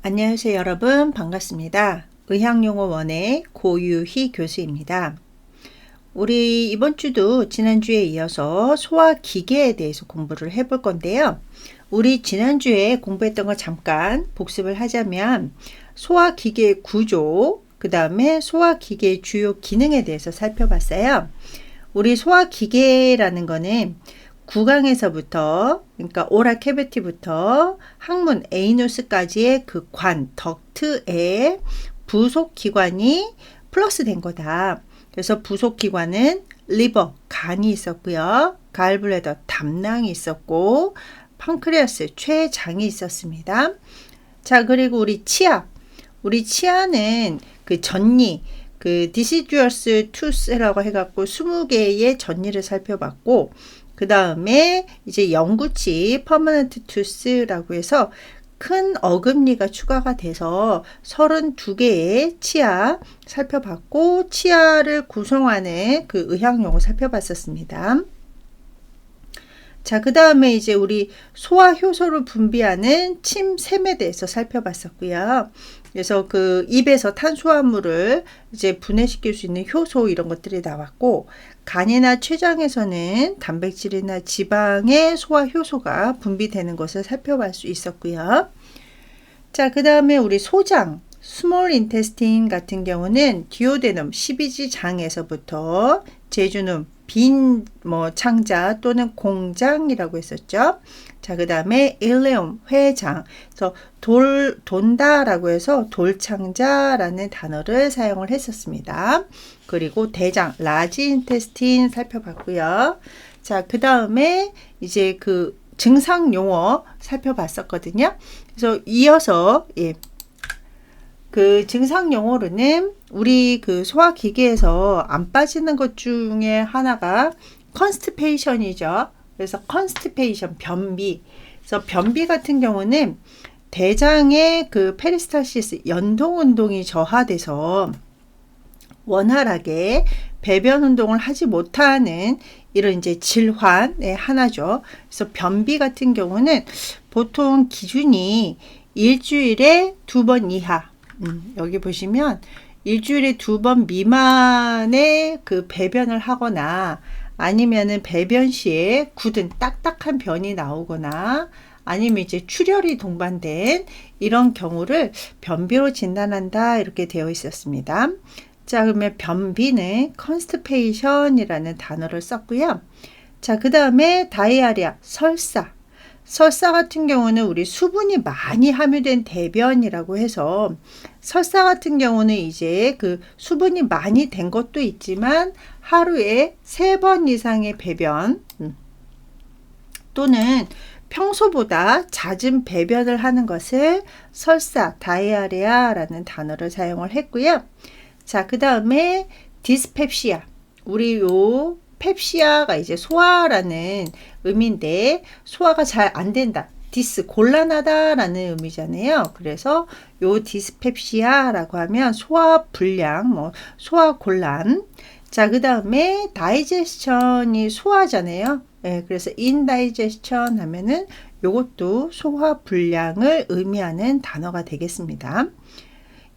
안녕하세요 여러분, 반갑습니다. 의학용어원의 고유희 교수입니다. 우리 이번 주도 지난주에 이어서 소화기계에 대해서 공부를 해볼 건데요. 우리 지난주에 공부했던 거 잠깐 복습을 하자면 소화기계의 구조, 그 다음에 소화기계의 주요 기능에 대해서 살펴봤어요. 우리 소화기계라는 거는 구강에서부터, 그러니까 오랄 캐비티부터 항문 에이누스까지의 그 관, 덕트에 부속 기관이 플러스 된 거다. 그래서 부속 기관은 리버, 간이 있었고요. 갈블레더, 담낭이 있었고, 판크레아스, 췌장이 있었습니다. 자, 그리고 우리 치아. 우리 치아는 그 전니, 그 디시듀어스 투스라고 해갖고 20개의 전니를 살펴봤고, 그 다음에 이제 영구치 퍼머넌트 투스라고 해서 큰 어금니가 추가가 돼서 32개의 치아 살펴봤고, 치아를 구성하는 그 의학용어 살펴봤었습니다. 자, 그 다음에 이제 우리 소화 효소를 분비하는 침샘에 대해서 살펴봤었고요. 그래서 그 입에서 탄수화물을 이제 분해시킬 수 있는 효소 이런 것들이 나왔고, 간이나 췌장에서는 단백질이나 지방의 소화 효소가 분비되는 것을 살펴볼 수 있었고요. 자, 그 다음에 우리 소장, 스몰 인테스틴 같은 경우는 디오데넘 12지 장에서부터 제주는 빈 창자 또는 공장이라고 했었죠. 자, 그 다음에 일레움 회장, 그래서 돈다라고 해서 돌창자라는 단어를 사용을 했었습니다. 그리고 대장, 라지 인테스틴 살펴봤고요. 자, 그 다음에 이제 그 증상 용어 살펴봤었거든요. 그래서 이어서 그 증상 용어로는 우리 그 소화기계에서 안 빠지는 것 중에 하나가 컨스티페이션이죠. 그래서 컨스티페이션, 변비. 그래서 변비 같은 경우는 대장의 그 페리스탈시스, 연동 운동이 저하돼서 원활하게 배변 운동을 하지 못하는 이런 이제 질환의 하나죠. 그래서 변비 같은 경우는 보통 기준이 일주일에 2번 이하, 여기 보시면 일주일에 2번 미만의 그 배변을 하거나 아니면은 배변 시에 굳은 딱딱한 변이 나오거나 아니면 이제 출혈이 동반된 이런 경우를 변비로 진단한다 이렇게 되어 있었습니다. 자, 그러면 변비는 컨스티페이션이라는 단어를 썼고요. 자, 그 다음에 다이아리아, 설사. 설사 같은 경우는 우리 수분이 많이 함유된 대변이라고 해서 설사 같은 경우는 이제 그 수분이 많이 된 것도 있지만 하루에 3번 이상의 배변 또는 평소보다 잦은 배변을 하는 것을 설사, 다이아리아라는 단어를 사용을 했고요. 자, 그 다음에 디스펩시아. 우리 요 펩시아가 이제 소화라는 의미인데 소화가 잘 안 된다. 디스, 곤란하다라는 의미잖아요. 그래서 요 디스펩시아라고 하면 소화 불량, 소화 곤란. 자, 그 다음에 다이제스천이 소화잖아요. 그래서 인다이제스천 하면은 요것도 소화 불량을 의미하는 단어가 되겠습니다.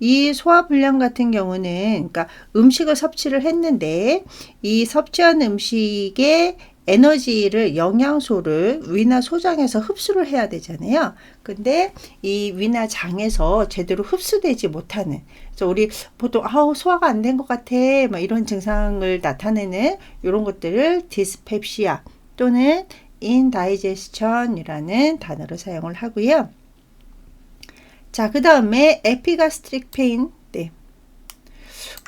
이 소화불량 같은 경우는 그러니까 음식을 섭취를 했는데 이 섭취한 음식의 에너지를, 영양소를 위나 소장에서 흡수를 해야 되잖아요. 근데 이 위나 장에서 제대로 흡수되지 못하는, 그래서 우리 보통 소화가 안 된 것 같아 막 이런 증상을 나타내는 이런 것들을 디스펩시아 또는 인다이제스천이라는 단어를 사용을 하고요. 자, 그 다음에 에피가스트릭 페인. 네.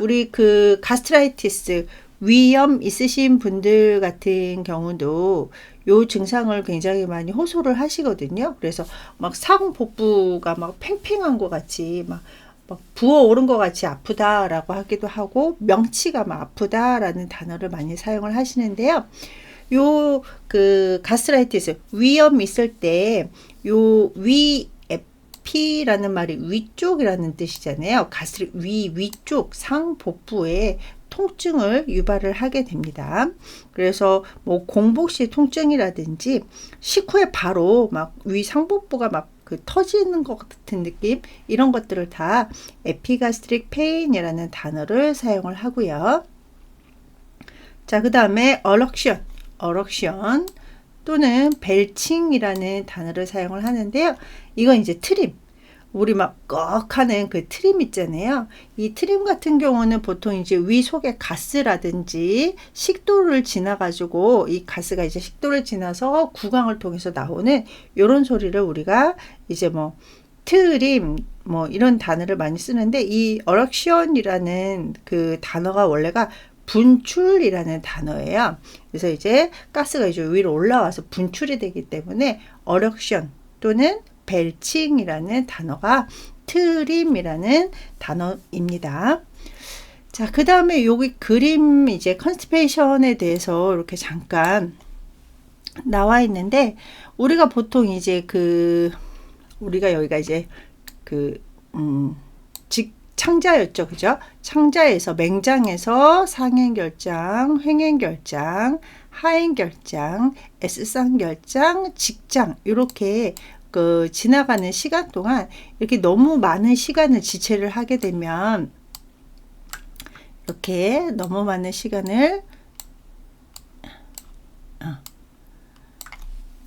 우리 그 가스트라이티스, 위염 있으신 분들 같은 경우도 요 증상을 굉장히 많이 호소를 하시거든요. 그래서 막 상복부가 막 팽팽한 것 같이 막 부어오른 것 같이 아프다라고 하기도 하고 명치가 막 아프다라는 단어를 많이 사용을 하시는데요. 요 그 가스트라이티스, 위염 있을 때 요 피라는 말이 위쪽이라는 뜻이잖아요. 가스트릭 위쪽 상복부에 통증을 유발을 하게 됩니다. 그래서 뭐 공복시 통증이라든지 식후에 바로 막 위 상복부가 막 그 터지는 것 같은 느낌, 이런 것들을 다 에피가스트릭 페인이라는 단어를 사용을 하고요. 자, 그 다음에 어럭션 또는 벨칭이라는 단어를 사용을 하는데요. 이건 이제 트림, 우리 막 꺽 하는 그 트림 있잖아요. 이 트림 같은 경우는 보통 이제 위 속에 가스라든지 식도를 지나 가지고, 이 가스가 이제 식도를 지나서 구강을 통해서 나오는 요런 소리를 우리가 이제 뭐 트림 뭐 이런 단어를 많이 쓰는데, 이 어럭션이라는 그 단어가 원래가 분출이라는 단어예요. 그래서 이제 가스가 이제 위로 올라와서 분출이 되기 때문에 어럭션 또는 벨칭이라는 단어가 트림이라는 단어입니다. 자, 그 다음에 여기 그림 이제 컨스티페이션에 대해서 이렇게 잠깐 나와 있는데, 우리가 보통 이제 우리가 여기가 이제 창자였죠. 그죠? 창자에서, 맹장에서 상행결장, 횡행결장, 하행결장, S쌍결장, 직장, 이렇게 지나가는 시간 동안 이렇게 너무 많은 시간을 지체를 하게 되면, 이렇게 너무 많은 시간을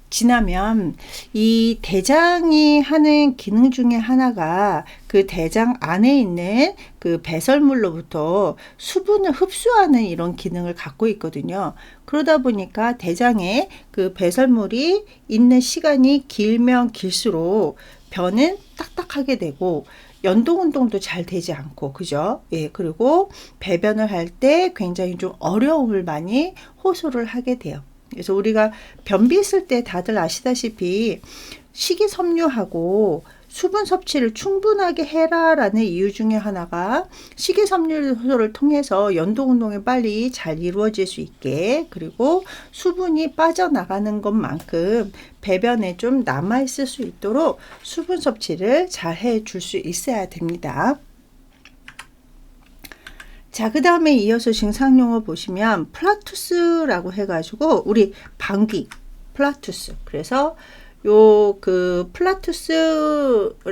지나면 이 대장이 하는 기능 중에 하나가 그 대장 안에 있는 그 배설물로부터 수분을 흡수하는 이런 기능을 갖고 있거든요. 그러다 보니까 대장에 그 배설물이 있는 시간이 길면 길수록 변은 딱딱하게 되고 연동 운동도 잘 되지 않고, 그죠? 예, 그리고 배변을 할 때 굉장히 좀 어려움을 많이 호소를 하게 돼요. 그래서 우리가 변비 있을 때 다들 아시다시피 식이섬유하고 수분 섭취를 충분하게 해라라는 이유 중에 하나가 식이섬유를 통해서 연동운동이 빨리 잘 이루어질 수 있게, 그리고 수분이 빠져나가는 것만큼 배변에 좀 남아있을 수 있도록 수분 섭취를 잘 해줄 수 있어야 됩니다. 자, 그 다음에 이어서 증상용어 보시면 플라투스라고 해가지고 우리 방귀, 플라투스. 그래서 요 플라투스라는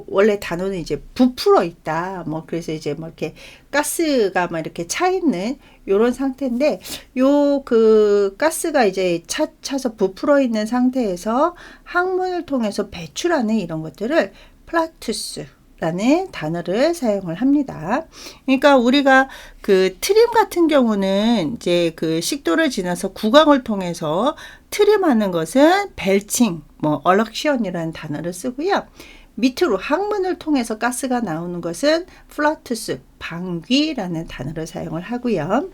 원래 단어는 이제 부풀어 있다. 뭐 그래서 이제 뭐 이렇게 가스가 막 이렇게 차 있는 요런 상태인데, 요 가스가 이제 차서 부풀어 있는 상태에서 항문을 통해서 배출하는 이런 것들을 플라투스 라는 단어를 사용을 합니다. 그러니까 우리가 트림 같은 경우는 이제 식도를 지나서 구강을 통해서 트림하는 것은 벨칭, 뭐 얼럭션이라는 단어를 쓰고요. 밑으로 항문을 통해서 가스가 나오는 것은 플라투스, 방귀라는 단어를 사용을 하고요.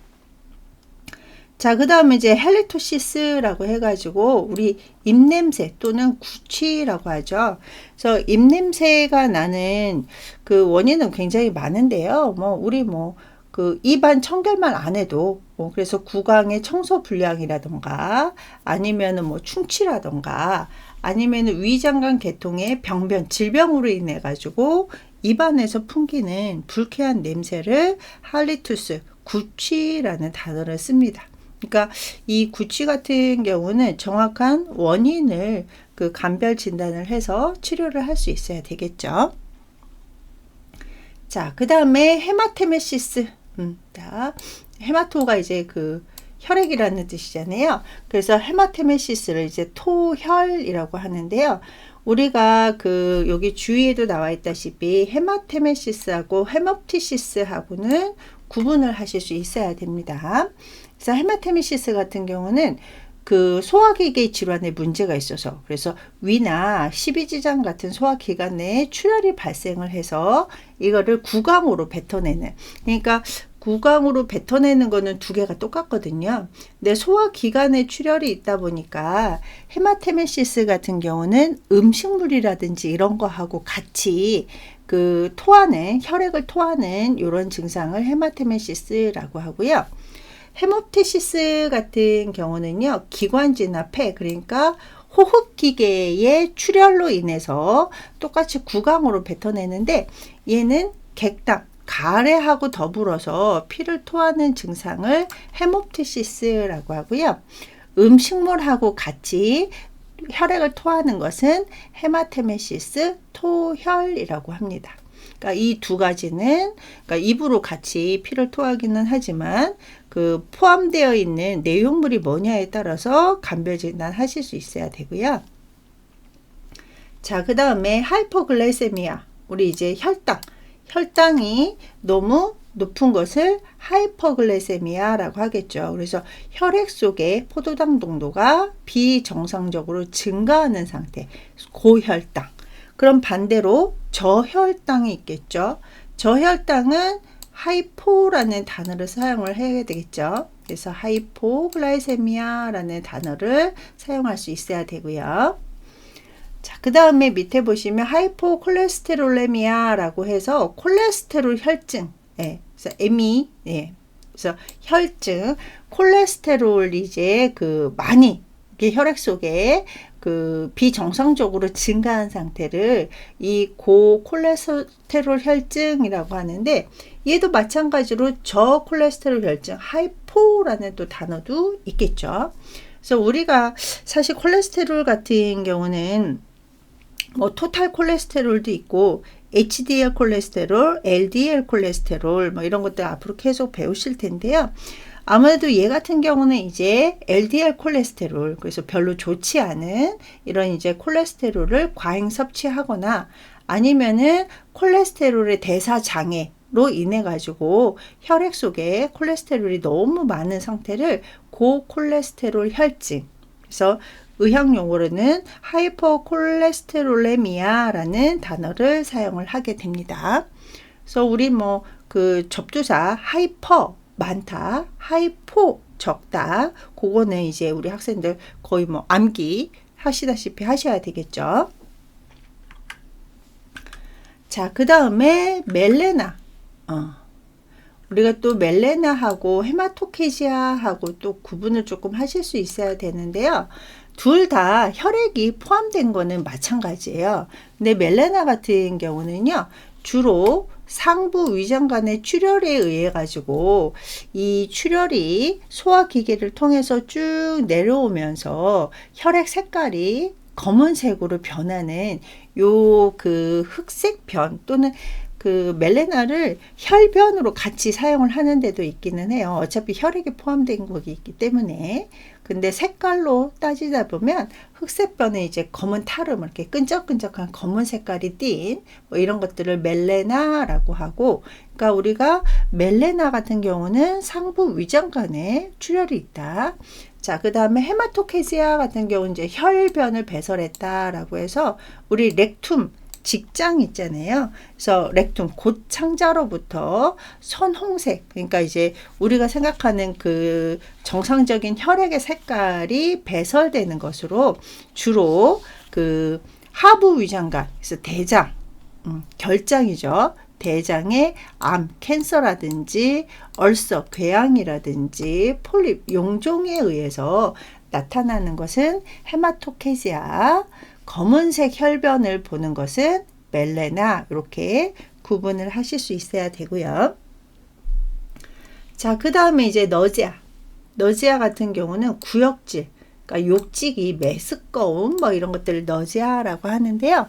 자, 그 다음에 이제 헬리토시스라고 해가지고 우리 입냄새 또는 구취라고 하죠. 그래서 입냄새가 나는 원인은 굉장히 많은데요. 우리 입안 청결만 안 해도, 그래서 구강의 청소 불량이라던가, 아니면은 충치라던가, 아니면은 위장관 계통의 병변, 질병으로 인해 가지고 입안에서 풍기는 불쾌한 냄새를 할리투스, 구취라는 단어를 씁니다. 그러니까 이 구취 같은 경우는 정확한 원인을 감별 진단을 해서 치료를 할 수 있어야 되겠죠. 자, 그 다음에 헤마테메시스. 헤마토가 이제 혈액이라는 뜻이잖아요. 그래서 헤마테메시스를 이제 토혈이라고 하는데요. 우리가 여기 주위에도 나와 있다시피 헤마테메시스하고 헤모프티시스하고는 구분을 하실 수 있어야 됩니다. 그래서 헤마테메시스 같은 경우는 소화기계 질환에 문제가 있어서, 그래서 위나 십이지장 같은 소화기관 내에 출혈이 발생을 해서 이거를 구강으로 뱉어내는, 그러니까 구강으로 뱉어내는 거는 두 개가 똑같거든요. 근데 소화기관에 출혈이 있다 보니까 헤마테메시스 같은 경우는 음식물이라든지 이런 거하고 같이 토하는, 혈액을 토하는 이런 증상을 헤마테메시스라고 하고요. 헤모프티시스 같은 경우는요, 기관지나 폐, 그러니까 호흡기계의 출혈로 인해서 똑같이 구강으로 뱉어내는데, 얘는 객당, 가래하고 더불어서 피를 토하는 증상을 헤모프티시스라고 하고요. 음식물하고 같이 혈액을 토하는 것은 헤마테메시스, 토혈이라고 합니다. 그러니까 이 두 가지는 그러니까 입으로 같이 피를 토하기는 하지만 그 포함되어 있는 내용물이 뭐냐에 따라서 간별 진단하실 수 있어야 되고요. 자, 그 다음에 하이퍼글라이세미아. 우리 이제 혈당이 너무 높은 것을 하이퍼글라이세미아라고 하겠죠. 그래서 혈액 속에 포도당 농도가 비정상적으로 증가하는 상태, 고혈당. 그럼 반대로 저혈당이 있겠죠. 저혈당은 하이포라는 단어를 사용을 해야 되겠죠. 그래서 하이포글라이세미아라는 단어를 사용할 수 있어야 되고요. 자, 그 다음에 밑에 보시면 하이포콜레스테롤레미아라고 해서 콜레스테롤 혈증. 예, 그래서 ME, 예, 그래서 혈증, 콜레스테롤이 이제 그 많이 이게 혈액 속에 그 비정상적으로 증가한 상태를 이 고콜레스테롤 혈증이라고 하는데, 얘도 마찬가지로 저콜레스테롤 혈증, 하이포라는 또 단어도 있겠죠. 그래서 우리가 사실 콜레스테롤 같은 경우는 뭐 토탈 콜레스테롤도 있고 HDL 콜레스테롤, LDL 콜레스테롤 뭐 이런 것들 앞으로 계속 배우실 텐데요. 아무래도 얘 같은 경우는 이제 LDL 콜레스테롤, 그래서 별로 좋지 않은 이런 이제 콜레스테롤을 과잉 섭취하거나 아니면은 콜레스테롤의 대사 장애로 인해 가지고 혈액 속에 콜레스테롤이 너무 많은 상태를 고콜레스테롤 혈증, 그래서 의학 용어로는 하이퍼콜레스테롤레미아라는 단어를 사용을 하게 됩니다. 그래서 우리 뭐 그 접두사 하이퍼 많다, 하이포 적다, 그거는 이제 우리 학생들 거의 뭐 암기 하시다시피 하셔야 되겠죠. 자, 그 다음에 멜레나. 우리가 또 멜레나하고 헤마토케지아하고 또 구분을 조금 하실 수 있어야 되는데요. 둘 다 혈액이 포함된 거는 마찬가지예요. 근데 멜레나 같은 경우는요, 주로 상부 위장관의 출혈에 의해 가지고 이 출혈이 소화기계를 통해서 쭉 내려오면서 혈액 색깔이 검은색으로 변하는 요 그 흑색변 또는 그 멜레나를 혈변으로 같이 사용을 하는 데도 있기는 해요. 어차피 혈액에 포함된 거기 있기 때문에. 근데 색깔로 따지다 보면 흑색변은 이제 검은 타름, 이렇게 끈적끈적한 검은 색깔이 띈 뭐 이런 것들을 멜레나라고 하고, 그러니까 우리가 멜레나 같은 경우는 상부 위장관에 출혈이 있다. 자, 그 다음에 헤마토케지아 같은 경우는 이제 혈변을 배설했다라고 해서 우리 렉툼 직장 있잖아요. 그래서 렉툼 곧창자로부터 선홍색, 그러니까 이제 우리가 생각하는 그 정상적인 혈액의 색깔이 배설되는 것으로 주로 그 하부 위장관, 그래서 대장, 결장이죠. 대장의 암, 캔서라든지 얼서, 궤양이라든지 폴립, 용종에 의해서 나타나는 것은 헤마토케지아, 검은색 혈변을 보는 것은 멜레나, 이렇게 구분을 하실 수 있어야 되고요. 자, 그 다음에 이제 너지아 같은 경우는 구역질, 그러니까 욕지기, 메스꺼움 뭐 이런 것들을 너지아라고 하는데요.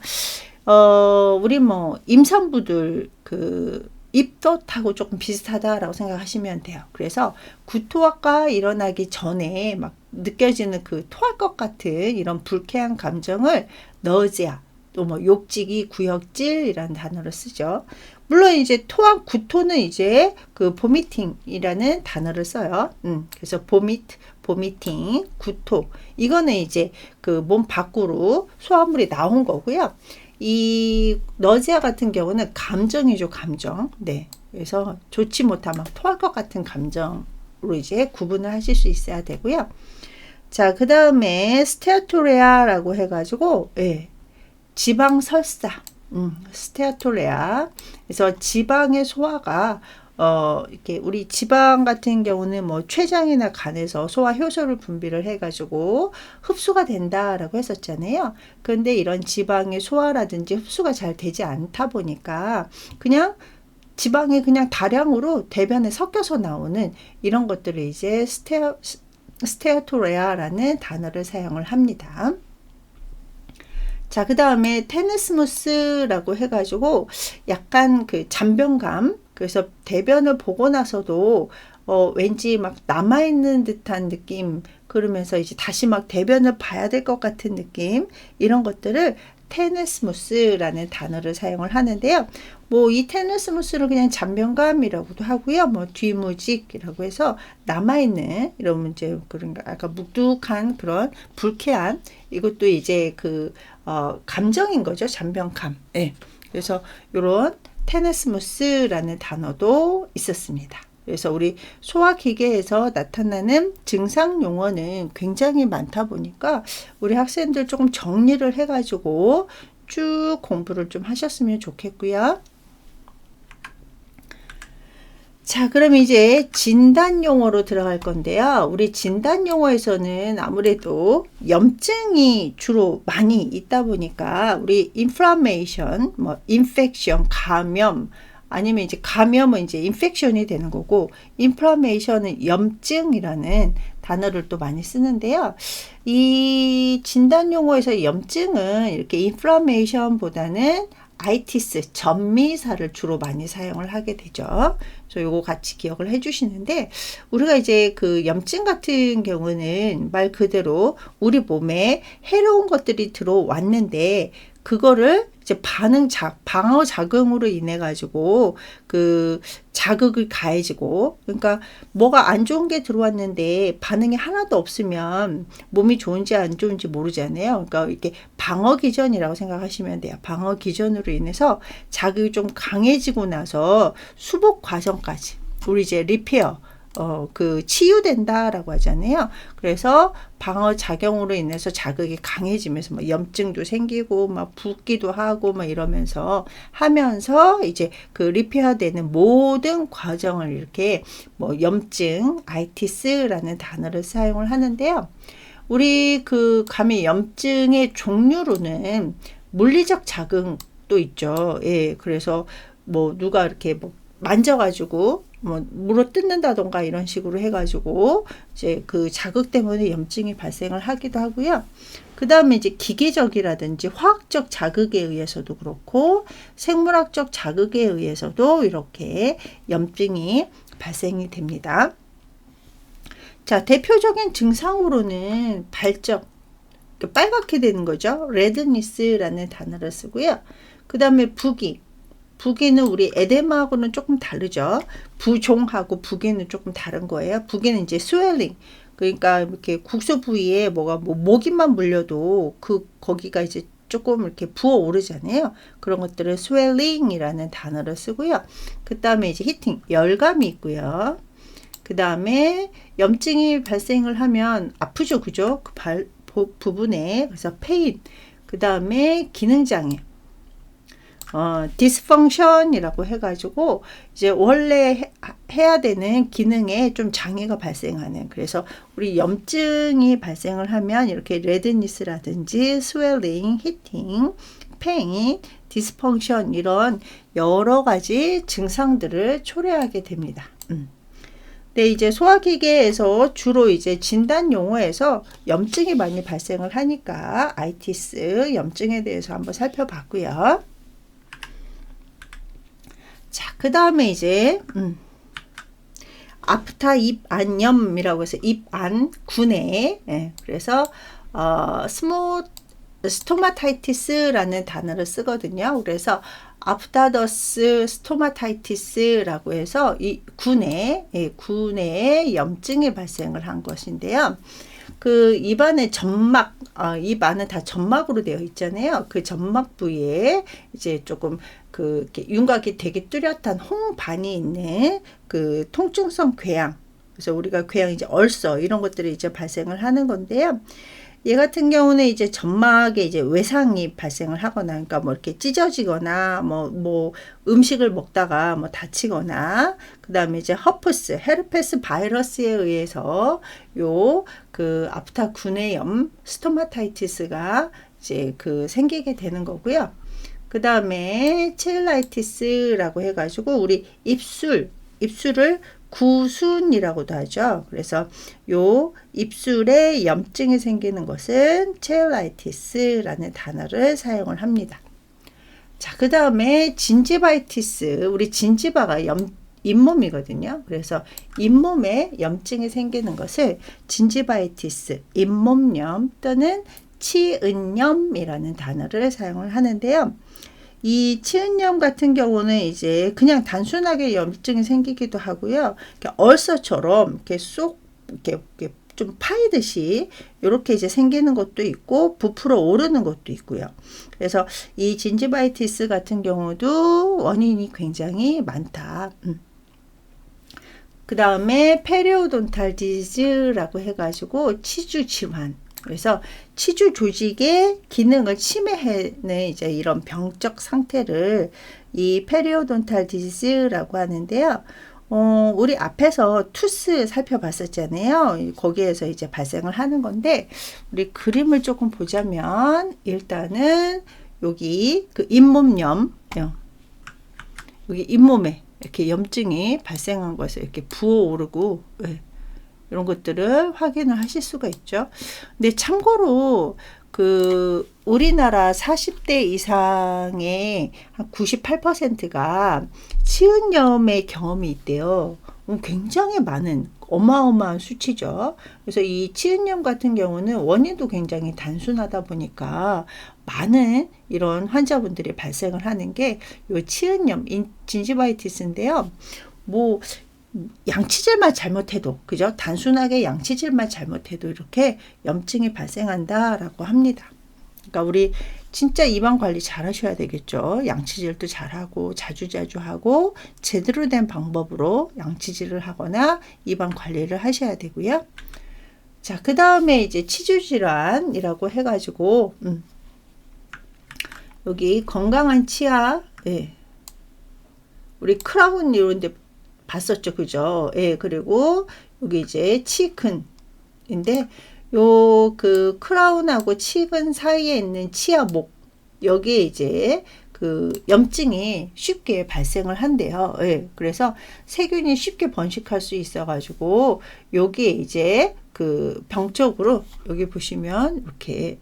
우리 뭐 임산부들 그 입덧하고 조금 비슷하다라고 생각하시면 돼요. 그래서 구토가 일어나기 전에 막 느껴지는 그 토할 것 같은 이런 불쾌한 감정을 너지아, 또 뭐 욕지기, 구역질이라는 단어를 쓰죠. 물론 이제 토한 구토는 이제 그 보미팅이라는 단어를 써요. 그래서 보미팅, 구토. 이거는 이제 그 몸 밖으로 소화물이 나온 거고요. 이 너지아 같은 경우는 감정이죠, 감정. 네. 그래서 좋지 못한 막 토할 것 같은 감정으로 이제 구분을 하실 수 있어야 되고요. 자, 그 다음에 스테아토레아라고 해가지고, 예, 지방 설사, 스테아토레아. 그래서 지방의 소화가 이렇게 우리 지방 같은 경우는 뭐 췌장이나 간에서 소화 효소를 분비를 해가지고 흡수가 된다라고 했었잖아요. 그런데 이런 지방의 소화라든지 흡수가 잘 되지 않다 보니까 그냥 지방이 그냥 다량으로 대변에 섞여서 나오는 이런 것들을 이제 스테아토레아라는 단어를 사용을 합니다. 자, 그 다음에 테네스무스라고 해가지고 약간 그 잔변감. 그래서 대변을 보고 나서도 왠지 막 남아있는 듯한 느낌. 그러면서 이제 다시 막 대변을 봐야 될 것 같은 느낌. 이런 것들을 테네스무스라는 단어를 사용을 하는데요. 뭐 이 테네스무스를 그냥 잔변감이라고도 하고요. 뭐 뒤무직이라고 해서 남아있는 이런 문제 그런 약간 묵뚝한 그런 불쾌한 이것도 이제 그 감정인 거죠. 잔변감. 네. 그래서 이런 테네스무스라는 단어도 있었습니다. 그래서 우리 소화기계에서 나타나는 증상 용어는 굉장히 많다 보니까 우리 학생들 조금 정리를 해가지고 쭉 공부를 좀 하셨으면 좋겠고요. 자, 그럼 이제 진단 용어로 들어갈 건데요. 우리 진단 용어에서는 아무래도 염증이 주로 많이 있다 보니까 우리 inflammation, 뭐 infection, 감염 아니면 이제 감염은 이제 인펙션이 되는 거고 인플라메이션은 염증이라는 단어를 또 많이 쓰는데요. 이 진단 용어에서 염증은 이렇게 인플라메이션보다는 아이티스, 전미사를 주로 많이 사용을 하게 되죠. 그래서 요거 같이 기억을 해 주시는데 우리가 이제 그 염증 같은 경우는 말 그대로 우리 몸에 해로운 것들이 들어왔는데 그거를 이제 방어 작용으로 인해 가지고 그 자극을 가해지고 그러니까 뭐가 안 좋은 게 들어왔는데 반응이 하나도 없으면 몸이 좋은지 안 좋은지 모르잖아요. 그러니까 이렇게 방어 기전이라고 생각하시면 돼요. 방어 기전으로 인해서 자극이 좀 강해지고 나서 수복 과정까지 우리 이제 리페어 그 치유된다라고 하잖아요. 그래서 방어 작용으로 인해서 자극이 강해지면서 뭐 염증도 생기고 막 붓기도 하고 막 이러면서 하면서 이제 그 리페어되는 모든 과정을 이렇게 뭐 염증, 아이티스라는 단어를 사용을 하는데요. 우리 그 감염 염증의 종류로는 물리적 자극도 있죠. 예, 그래서 뭐 누가 이렇게 뭐 만져가지고 뭐 물어 뜯는다던가 이런 식으로 해가지고 이제 그 자극 때문에 염증이 발생을 하기도 하고요. 그 다음에 이제 기계적이라든지 화학적 자극에 의해서도 그렇고 생물학적 자극에 의해서도 이렇게 염증이 발생이 됩니다. 자, 대표적인 증상으로는 발적, 빨갛게 되는 거죠. 레드니스라는 단어를 쓰고요. 그 다음에 부기는 우리 에데마하고는 조금 다르죠. 부종하고 부기는 조금 다른 거예요. 부기는 이제 스웰링. 그러니까 이렇게 국소 부위에 뭐가 뭐 모기만 물려도 거기가 이제 조금 이렇게 부어오르잖아요. 그런 것들을 스웰링이라는 단어를 쓰고요. 그 다음에 이제 히팅, 열감이 있고요. 그 다음에 염증이 발생을 하면 아프죠, 그죠? 그 부분에 그래서 페인. 그 다음에 기능장애. 디스펑션이라고 해가지고 이제 원래 해야 되는 기능에 좀 장애가 발생하는 그래서 우리 염증이 발생을 하면 이렇게 레드니스라든지 스웰링, 히팅, 페인, 디스펑션 이런 여러 가지 증상들을 초래하게 됩니다. 네, 이제 소화기계에서 주로 이제 진단 용어에서 염증이 많이 발생을 하니까 아이티스 염증에 대해서 한번 살펴봤고요. 자, 그 다음에 이제 아프타 입안염이라고 해서 입안 구내, 예, 그래서 스토마타이티스라는 단어를 쓰거든요. 그래서 아프타더스 스토마타이티스라고 해서 이 구내에 염증이 발생을 한 것인데요. 그 입안의 점막, 입 안은 다 점막으로 되어 있잖아요. 그 점막 부위에 이제 조금 그 윤곽이 되게 뚜렷한 홍반이 있는 그 통증성 궤양. 그래서 우리가 궤양 이제 얼서 이런 것들이 이제 발생을 하는 건데요. 얘 같은 경우는 이제 점막에 이제 외상이 발생을 하거나, 그러니까 뭐 이렇게 찢어지거나, 뭐 음식을 먹다가 뭐 다치거나, 그 다음에 이제 헤르페스 바이러스에 의해서 그 아프타 구내염, 스토마타이티스가 이제 그 생기게 되는 거고요. 그 다음에 체일라이티스라고 해가지고 우리 입술을 구순이라고도 하죠. 그래서 요 입술에 염증이 생기는 것은 체일라이티스라는 단어를 사용을 합니다. 자, 그 다음에 진지바이티스. 우리 진지바가 잇몸이거든요. 그래서 잇몸에 염증이 생기는 것을 진지바이티스, 잇몸염 또는 치은염이라는 단어를 사용을 하는데요. 이 치은염 같은 경우는 이제 그냥 단순하게 염증이 생기기도 하고요. 얼서처럼 이렇게 쏙 이렇게 좀 파이듯이 이렇게 이제 생기는 것도 있고 부풀어 오르는 것도 있고요. 그래서 이 진지바이티스 같은 경우도 원인이 굉장히 많다. 그 다음에 페리오돈탈 디지즈라고 해가지고 치주 질환. 그래서 치주 조직의 기능을 침해하는 이제 이런 병적 상태를 이 페리오돈탈 디지즈라고 하는데요. 우리 앞에서 투스 살펴봤었잖아요. 거기에서 이제 발생을 하는 건데, 우리 그림을 조금 보자면, 일단은 여기 그 잇몸염, 여기 잇몸에 이렇게 염증이 발생한 것을 이렇게 부어오르고, 이런 것들을 확인을 하실 수가 있죠. 근데 참고로 우리나라 40대 이상의 한 98%가 치은염의 경험이 있대요. 굉장히 많은 어마어마한 수치죠. 그래서 이 치은염 같은 경우는 원인도 굉장히 단순하다 보니까 많은 이런 환자분들이 발생을 하는 게 이 치은염, 진지바이티스인데요. 뭐 양치질만 잘못해도, 그죠? 단순하게 양치질만 잘못해도 이렇게 염증이 발생한다라고 합니다. 그러니까 우리 진짜 입안 관리 잘 하셔야 되겠죠. 양치질도 잘하고 자주자주 하고 제대로 된 방법으로 양치질을 하거나 입안 관리를 하셔야 되고요. 자, 그 다음에 이제 치주질환이라고 해가지고 여기 건강한 치아, 우리 크라운 이런 데 봤었죠. 그죠? 그리고 여기 이제 치근인데 요 그 크라운하고 치근 사이에 있는 치아목, 여기에 이제 그 염증이 쉽게 발생을 한대요. 그래서 세균이 쉽게 번식할 수 있어 가지고 여기에 이제 그 병적으로 여기 보시면 이렇게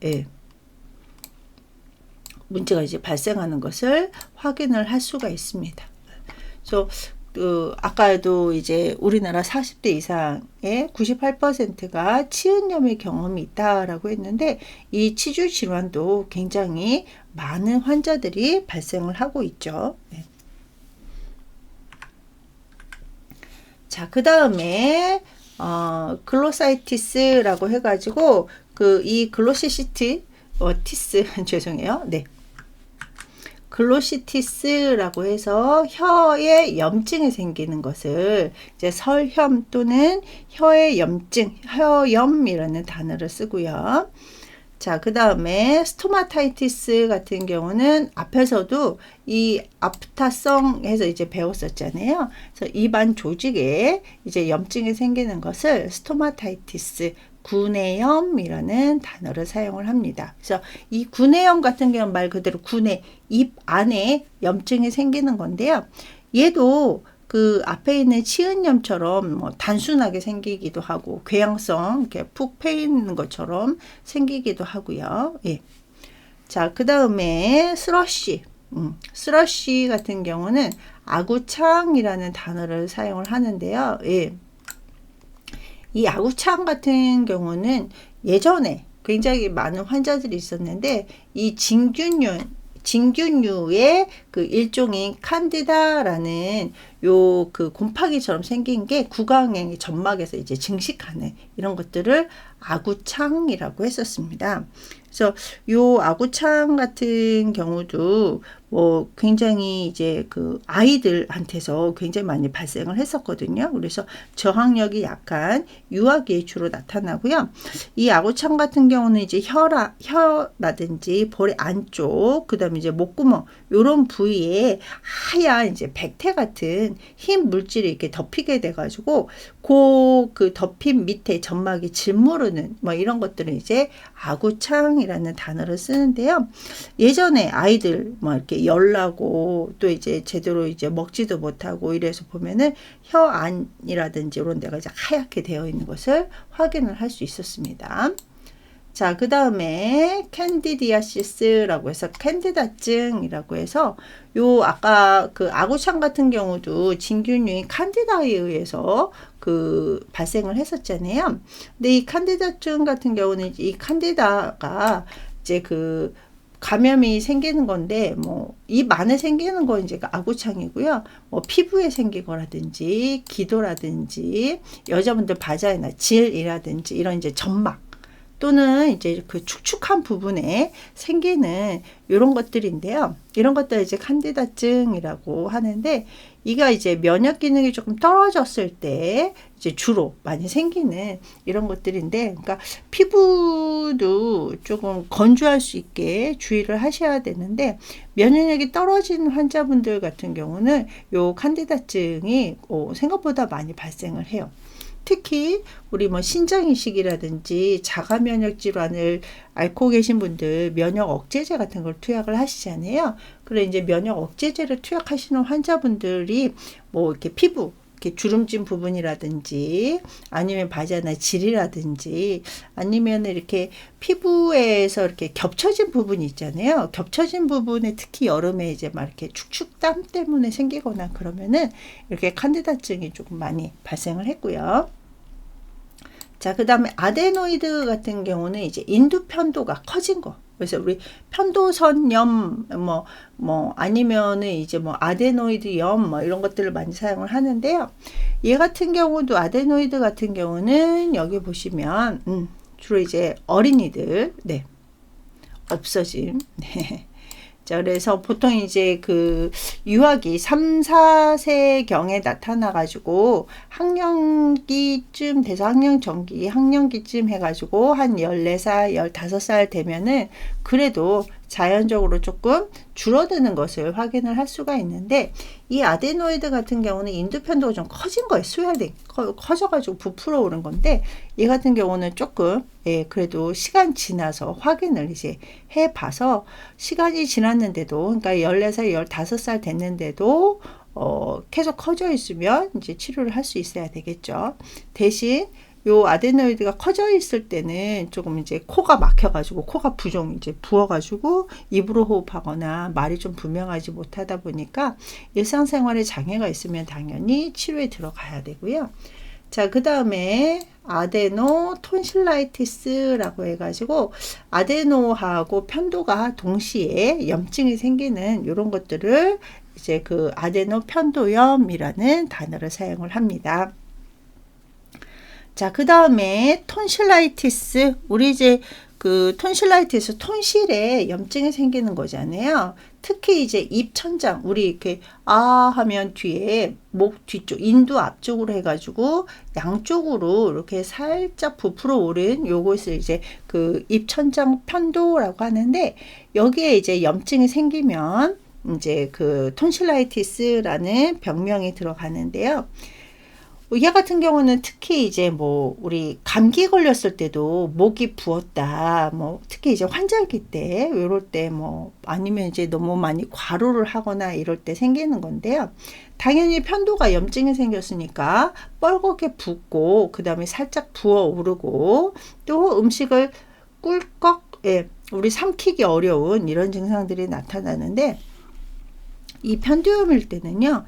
문제가 이제 발생하는 것을 확인을 할 수가 있습니다. 그래서 아까도 이제 우리나라 40대 이상의 98%가 치은염의 경험이 있다라고 했는데, 이 치주 질환도 굉장히 많은 환자들이 발생을 하고 있죠. 자, 그 다음에 글로사이티스라고 해가지고 이 글로시시트 티스 죄송해요. 글로시티스라고 해서 혀에 염증이 생기는 것을 이제 설염 또는 혀의 염증, 혀염이라는 단어를 쓰고요. 자, 그 다음에 스토마타이티스 같은 경우는 앞에서도 이 아프타성 해서 이제 배웠었잖아요. 그래서 입안 조직에 이제 염증이 생기는 것을 스토마타이티스, 구내염이라는 단어를 사용을 합니다. 그래서 이 구내염 같은 경우는 말 그대로 입 안에 염증이 생기는 건데요. 얘도 그 앞에 있는 치은염처럼 뭐 단순하게 생기기도 하고 궤양성 이렇게 푹 패이는 것처럼 생기기도 하고요. 자, 그 다음에 스러쉬. 스러쉬 같은 경우는 아구창이라는 단어를 사용을 하는데요. 이 아구창 같은 경우는 예전에 굉장히 많은 환자들이 있었는데, 이 진균류의 그 일종인 칸디다라는 요 그 곰팡이처럼 생긴 게 구강의 점막에서 이제 증식하는 이런 것들을 아구창이라고 했었습니다. 그래서 요 아구창 같은 경우도 뭐 굉장히 이제 그 아이들한테서 굉장히 많이 발생을 했었거든요. 그래서 저항력이 약한 유아기에 주로 나타나고요. 이 아구창 같은 경우는 이제 혀라든지 볼의 안쪽, 그다음에 이제 목구멍 요런 부위에 하얀 이제 백태 같은 같은 흰 물질이 이렇게 덮이게 돼가지고 그 덮인 밑에 점막이 짓무르는 뭐 이런 것들은 이제 아구창이라는 단어를 쓰는데요. 예전에 아이들 뭐 이렇게 열나고 또 이제 제대로 이제 먹지도 못하고 이래서 보면은 혀 안이라든지 이런 데가 이제 하얗게 되어 있는 것을 확인을 할 수 있었습니다. 자, 그 다음에 캔디디아시스라고 해서 캔디다증이라고 해서 요 아까 그 아구창 같은 경우도 진균류인 칸디다에 의해서 그 발생을 했었잖아요. 근데 이 칸디다증 같은 경우는 이 칸디다가 이제 그 감염이 생기는 건데 뭐 입 안에 생기는 거 이제 아구창이고요. 뭐 피부에 생긴 거라든지 기도라든지 여자분들 바자이나 질이라든지 이런 이제 점막 또는 이제 그 축축한 부분에 생기는 이런 것들인데요. 이런 것들 이제 칸디다증이라고 하는데 이가 이제 면역 기능이 조금 떨어졌을 때 이제 주로 많이 생기는 이런 것들인데, 그러니까 피부도 조금 건조할 수 있게 주의를 하셔야 되는데 면역력이 떨어진 환자분들 같은 경우는 요 칸디다증이 생각보다 많이 발생을 해요. 특히 우리 뭐 신장이식이라든지 자가 면역 질환을 앓고 계신 분들 면역 억제제 같은 걸 투약을 하시잖아요. 그래 이제 면역 억제제를 투약하시는 환자분들이 뭐 이렇게 피부 이렇게 주름진 부분이라든지 아니면 바지나 질이라든지 아니면 이렇게 피부에서 이렇게 겹쳐진 부분이 있잖아요. 겹쳐진 부분에 특히 여름에 이제 막 이렇게 축축땀 때문에 생기거나 그러면은 이렇게 칸디다증이 조금 많이 발생을 했고요. 자, 그 다음에 아데노이드 같은 경우는 이제 인두 편도가 커진 거. 그래서 우리 편도선염, 아니면은 이제 뭐 아데노이드염, 뭐 이런 것들을 많이 사용을 하는데요. 얘 같은 경우도 아데노이드 같은 경우는 여기 보시면, 주로 이제 어린이들, 네. 없어짐, 네. 자, 그래서 보통 이제 그 유아기 3, 4세경에 나타나가지고 학령기쯤 돼서 학령전기, 학령기쯤 해가지고 한 14살, 15살 되면은 그래도 자연적으로 조금 줄어드는 것을 확인을 할 수가 있는데 이 아데노이드 같은 경우는 인두편도가 좀 커진 거예요. 스웨링 커져가지고 부풀어 오른 건데 얘 같은 경우는 조금 그래도 시간 지나서 확인을 이제 해봐서 시간이 지났는데도 그러니까 14살 15살 됐는데도 계속 커져 있으면 이제 치료를 할 수 있어야 되겠죠. 대신 요 아데노이드가 커져 있을 때는 조금 이제 코가 막혀가지고 코가 이제 부어가지고 입으로 호흡하거나 말이 좀 분명하지 못하다 보니까 일상생활에 장애가 있으면 당연히 치료에 들어가야 되고요. 자, 그 다음에 아데노 톤실라이티스라고 해가지고 아데노하고 편도가 동시에 염증이 생기는 이런 것들을 이제 그 아데노 편도염이라는 단어를 사용을 합니다. 자, 그 다음에 톤실라이티스, 우리 이제 그 톤실라이티스, 톤실에 염증이 생기는 거잖아요. 특히 이제 입천장, 우리 이렇게 하면 뒤에 목 뒤쪽, 인두 앞쪽으로 해가지고 양쪽으로 이렇게 살짝 부풀어 오른 요것을 이제 그 입천장 편도라고 하는데 여기에 이제 염증이 생기면 이제 그 톤실라이티스라는 병명이 들어가는데요. 얘 같은 경우는 특히 이제 뭐 우리 감기 걸렸을 때도 목이 부었다 뭐 특히 이제 환절기 때 이럴 때 뭐 아니면 이제 너무 많이 과로를 하거나 이럴 때 생기는 건데요. 당연히 편도가 염증이 생겼으니까 뻘겋게 붓고 그 다음에 살짝 부어오르고 또 음식을 꿀꺽 우리 삼키기 어려운 이런 증상들이 나타나는데 이 편도염일 때는요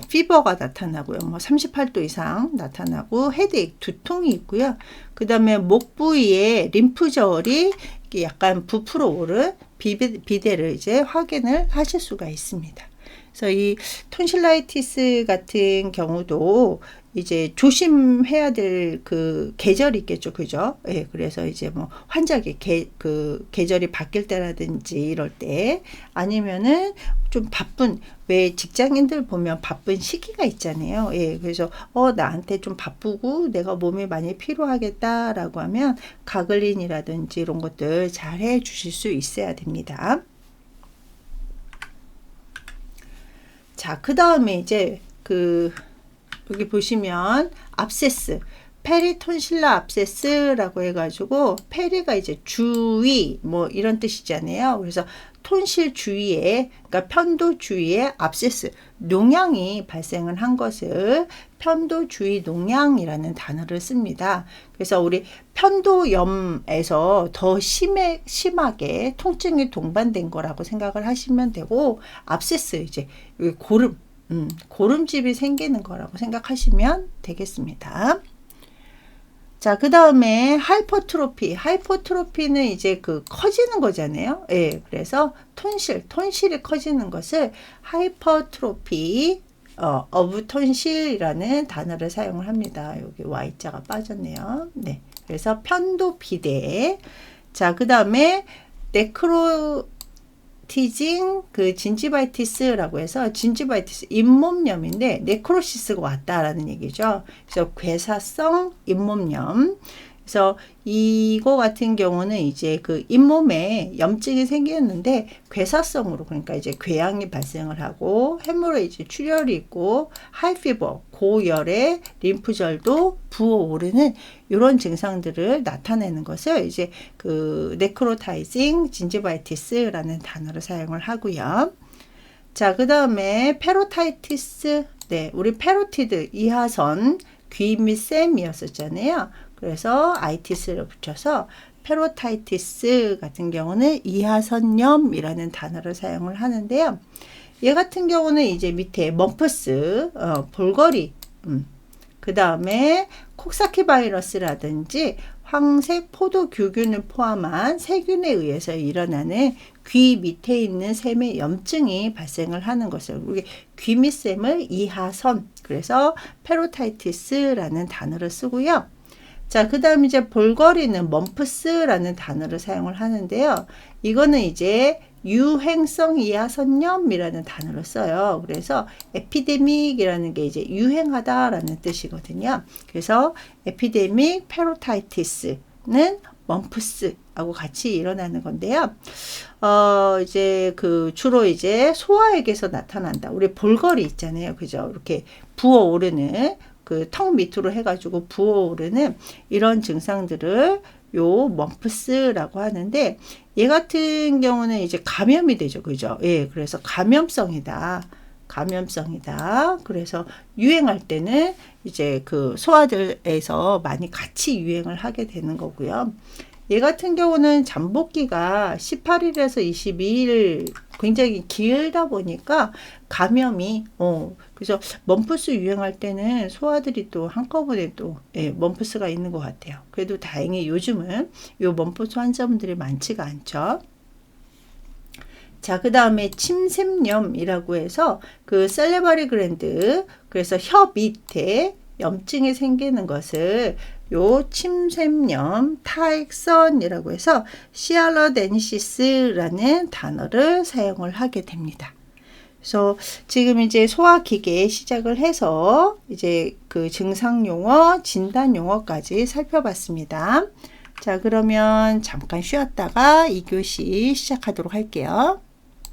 피버가 나타나고요. 뭐 38도 이상 나타나고 헤드액, 두통이 있고요. 그 다음에 목 부위에 림프절이 약간 부풀어 오른 비대를 이제 확인을 하실 수가 있습니다. 그래서 이 톤실라이티스 같은 경우도 이제 조심해야 될 그 계절이 있겠죠. 그죠? 예, 그래서 이제 뭐 환절기 그 계절이 바뀔 때라든지 이럴 때 아니면은 좀 바쁜 왜 직장인들 보면 바쁜 시기가 있잖아요. 예, 그래서 나한테 좀 바쁘고 내가 몸이 많이 피로하겠다라고 하면 가글린이라든지 이런 것들 잘 해 주실 수 있어야 됩니다. 자, 그 다음에 이제 여기 보시면 압세스, 페리톤실라 압세스라고 해가지고 페리가 이제 주위 뭐 이런 뜻이잖아요. 그래서 톤실 주위에, 그러니까 편도 주위에 압세스, 농양이 발생을 한 것을 편도 주위 농양이라는 단어를 씁니다. 그래서 우리 편도염에서 더 심하게 통증이 동반된 거라고 생각을 하시면 되고, 압세스 이제 고름집이 생기는 거라고 생각하시면 되겠습니다. 자, 그 다음에 하이퍼트로피는 이제 커지는 거잖아요. 예, 그래서 톤실이 커지는 것을 하이퍼트로피 오브 톤실이라는 단어를 사용을 합니다. 여기 Y자가 빠졌네요. 네, 그래서 편도 비대. 자, 그 다음에 네크로티징 진지바이티스라고 해서, 진지바이티스 잇몸염인데 네크로시스가 왔다라는 얘기죠. 그래서 괴사성 잇몸염. 그래서 이거 같은 경우는 이제 잇몸에 염증이 생겼는데 괴사성으로, 그러니까 이제 궤양이 발생을 하고 헤모레이지, 출혈이 있고 하이피버, 고열에 림프절도 부어오르는 이런 증상들을 나타내는 것을 이제 네크로타이징 진지바이티스라는 단어를 사용을 하고요. 자, 그 다음에 페로타이티스. 네, 우리 페로티드 이하선 귀 및 샘이었었잖아요. 그래서 아이티스를 붙여서 페로타이티스 같은 경우는 이하선염이라는 단어를 사용을 하는데요. 얘 같은 경우는 이제 밑에 멈프스, 볼거리, 그 다음에 콕사키 바이러스라든지 황색 포도규균을 포함한 세균에 의해서 일어나는 귀 밑에 있는 샘의 염증이 발생을 하는 것을 우리 귀 밑샘을 이하선, 그래서 페로타이티스라는 단어를 쓰고요. 자, 그 다음 이제 볼거리는 멈프스라는 단어를 사용을 하는데요. 이거는 이제 유행성 이하선염이라는 단어를 써요. 그래서 에피데믹이라는 게 이제 유행하다라는 뜻이거든요. 그래서 에피데믹 페로타이티스는 멈프스하고 같이 일어나는 건데요. 이제 주로 이제 소아에게서 나타난다. 우리 볼거리 있잖아요. 그죠? 이렇게 부어오르는 턱 밑으로 해가지고 부어오르는 이런 증상들을 요 멈프스라고 하는데, 얘 같은 경우는 이제 감염이 되죠. 그죠? 예, 그래서 감염성이다. 그래서 유행할 때는 이제 소아들에서 많이 같이 유행을 하게 되는 거고요. 얘 같은 경우는 잠복기가 18일에서 22일 굉장히 길다 보니까 감염이 그래서 멈프스 유행할 때는 소아들이 또 한꺼번에 또 멈프스가 있는 것 같아요. 그래도 다행히 요즘은 요 멈프스 환자분들이 많지가 않죠. 자, 그 다음에 침샘염이라고 해서 셀레바리 그랜드, 그래서 혀 밑에 염증이 생기는 것을 요 침샘염 타액선이라고 해서 시알러덴시스라는 단어를 사용을 하게 됩니다. 그래서 지금 이제 소아기계 시작을 해서 이제 증상 용어, 진단 용어까지 살펴봤습니다. 자, 그러면 잠깐 쉬었다가 2교시 시작하도록 할게요.